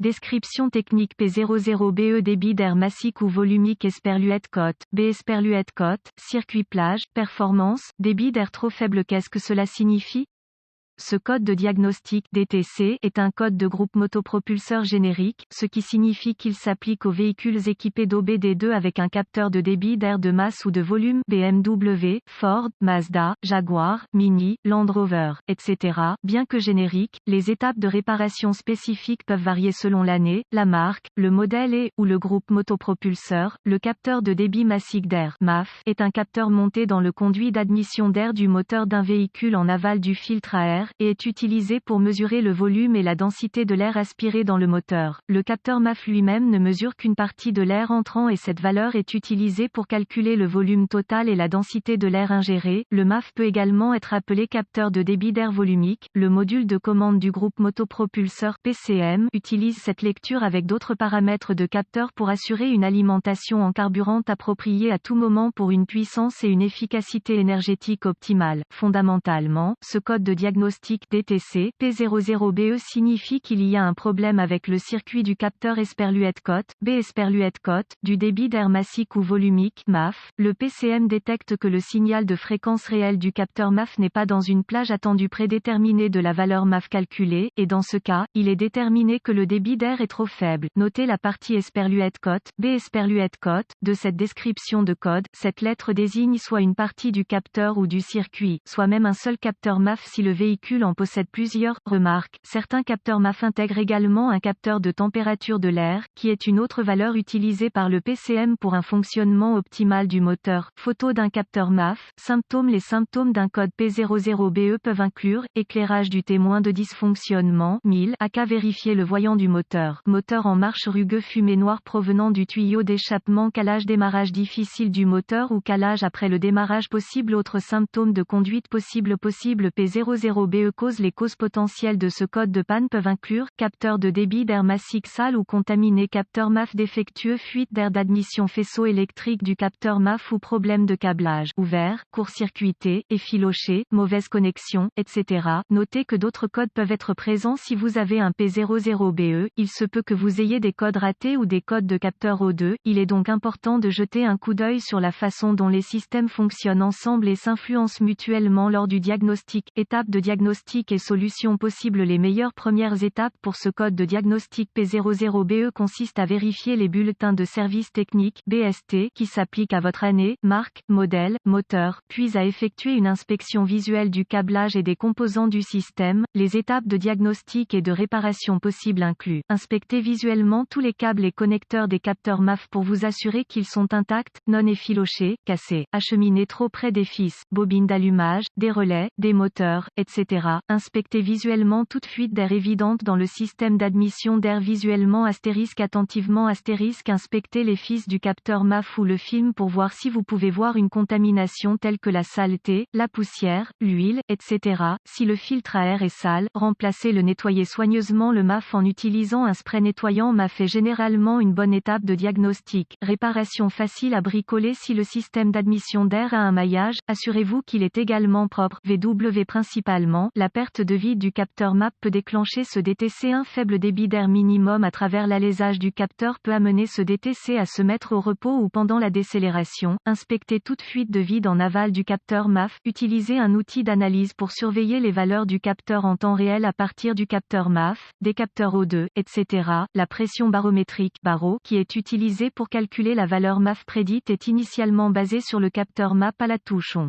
Description technique P00BE débit d'air massique ou volumique Esperluette cote, B Esperluette cote, circuit plage, performance, débit d'air trop faible. Qu'est-ce que cela signifie? Ce code de diagnostic DTC est un code de groupe motopropulseur générique, ce qui signifie qu'il s'applique aux véhicules équipés d'OBD2 avec un capteur de débit d'air de masse ou de volume BMW, Ford, Mazda, Jaguar, Mini, Land Rover, etc. Bien que génériques, les étapes de réparation spécifiques peuvent varier selon l'année, la marque, le modèle et ou le groupe motopropulseur. Le capteur de débit massique d'air (MAF) est un capteur monté dans le conduit d'admission d'air du moteur d'un véhicule en aval du filtre à air et est utilisé pour mesurer le volume et la densité de l'air aspiré dans le moteur. Le capteur MAF lui-même ne mesure qu'une partie de l'air entrant et cette valeur est utilisée pour calculer le volume total et la densité de l'air ingéré. Le MAF peut également être appelé capteur de débit d'air volumique. Le module de commande du groupe motopropulseur PCM utilise cette lecture avec d'autres paramètres de capteur pour assurer une alimentation en carburant appropriée à tout moment pour une puissance et une efficacité énergétique optimale. Fondamentalement, ce code de diagnostic DTC P00BE signifie qu'il y a un problème avec le circuit du capteur Esperluette cote, B Esperluette cote, du débit d'air massique ou volumique MAF. Le PCM détecte que le signal de fréquence réelle du capteur MAF n'est pas dans une plage attendue prédéterminée de la valeur MAF calculée, et dans ce cas, il est déterminé que le débit d'air est trop faible. Notez la partie Esperluette cote, B Esperluette cote, de cette description de code. Cette lettre désigne soit une partie du capteur ou du circuit, soit même un seul capteur MAF si le véhicule en possède plusieurs. Remarque, certains capteurs MAF intègrent également un capteur de température de l'air, qui est une autre valeur utilisée par le PCM pour un fonctionnement optimal du moteur. Photo d'un capteur MAF. Symptômes. Les symptômes d'un code P00BE peuvent inclure éclairage du témoin de dysfonctionnement 1000 AK. Vérifier le voyant du moteur. Moteur en marche rugueux. Fumée noire provenant du tuyau d'échappement. Calage. Démarrage difficile du moteur ou calage après le démarrage possible. Autres symptômes de conduite possible P00BE cause. Les causes potentielles de ce code de panne peuvent inclure capteur de débit d'air massique sale ou contaminé, capteur MAF défectueux, fuite d'air d'admission, faisceau électrique du capteur MAF ou problème de câblage ouvert, court-circuité, effiloché, mauvaise connexion, etc. Notez que d'autres codes peuvent être présents si vous avez un P00BE. Il se peut que vous ayez des codes ratés ou des codes de capteur O2. Il est donc important de jeter un coup d'œil sur la façon dont les systèmes fonctionnent ensemble et s'influencent mutuellement lors du diagnostic. Étape de diagnostic et solutions possibles. Les meilleures premières étapes pour ce code de diagnostic P00BE consistent à vérifier les bulletins de service technique BST qui s'appliquent à votre année, marque, modèle, moteur, puis à effectuer une inspection visuelle du câblage et des composants du système. Les étapes de diagnostic et de réparation possibles incluent inspecter visuellement tous les câbles et connecteurs des capteurs MAF pour vous assurer qu'ils sont intacts, non effilochés, cassés, acheminés trop près des fils, bobines d'allumage, des relais, des moteurs, etc. Inspectez visuellement toute fuite d'air évidente dans le système d'admission d'air visuellement attentivement inspectez les fils du capteur MAF ou le film pour voir si vous pouvez voir une contamination telle que la saleté, la poussière, l'huile, etc. Si le filtre à air est sale, remplacez-le. Nettoyez soigneusement le MAF en utilisant un spray nettoyant MAF est généralement une bonne étape de diagnostic. Réparation facile à bricoler. Si le système d'admission d'air a un maillage, assurez-vous qu'il est également propre. VW principalement, la perte de vide du capteur MAP peut déclencher ce DTC. Un faible débit d'air minimum à travers l'alésage du capteur peut amener ce DTC à se mettre au repos ou pendant la décélération. Inspectez toute fuite de vide en aval du capteur MAF. Utilisez un outil d'analyse pour surveiller les valeurs du capteur en temps réel à partir du capteur MAF, des capteurs O2, etc. La pression barométrique baro qui est utilisée pour calculer la valeur MAF prédite est initialement basée sur le capteur MAP à la touche on.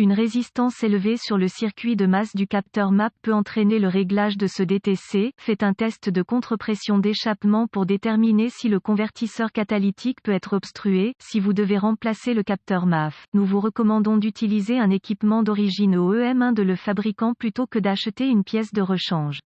Une résistance élevée sur le circuit de masse du capteur MAP peut entraîner le réglage de ce DTC. Faites un test de contre-pression d'échappement pour déterminer si le convertisseur catalytique peut être obstrué. Si vous devez remplacer le capteur MAF, nous vous recommandons d'utiliser un équipement d'origine OEM1 de le fabricant plutôt que d'acheter une pièce de rechange.